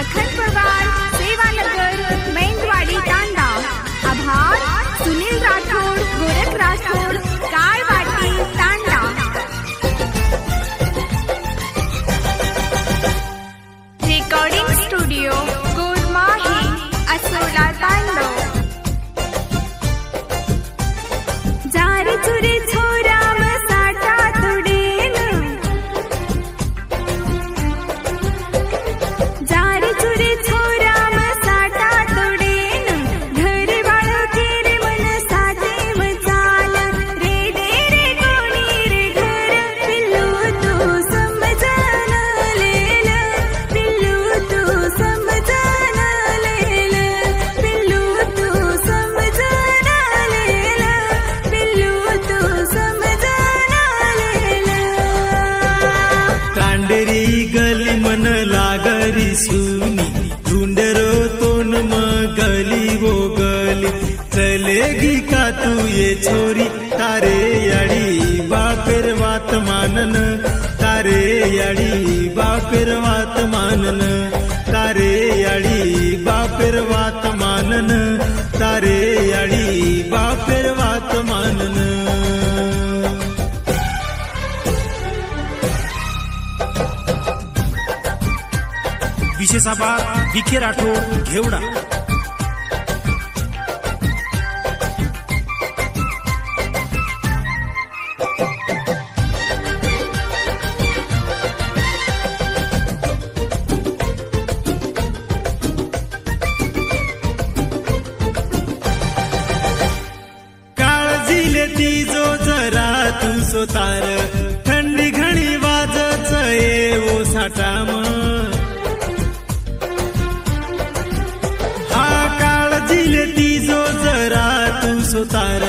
लखन पवार सेवानगर मेंदवाड़ी तांडा। आभार सुनील राठौड़ गोरख राठौड़ काळवाटी तांडा। Recording studio गोदमाही Asola तांडो। Jar Chure छोरा मसाटा तुडेन jar Chure छोरा मसाटा तुडेन घर वाळो केरे मन साथे मचाल रे दे रे कोणी रे घर पिल्लू तू समजान लेल पिल्लू तू समजान लेल पिल्लू तू समजान लेल पिल्लू तू समजान लेल। कांडेरी गली मन लागरी सुनी ढूंढरो तोन मगली वो गली चलेगी का तू ये छोरी तारे याड़ी बापेर वात मानन तारे याड़ी बापेर वात मानन तारे याड़ी बापेर वात मानन तारे याड़ी बापेर वात मानन। विशेषाबाद विखे राठोड घेवडा। काळजीले ती जो जरा तू सोतार थंडी घणी वाजच येवो साठाम हा काळजीले ती जो जरा तू सोतार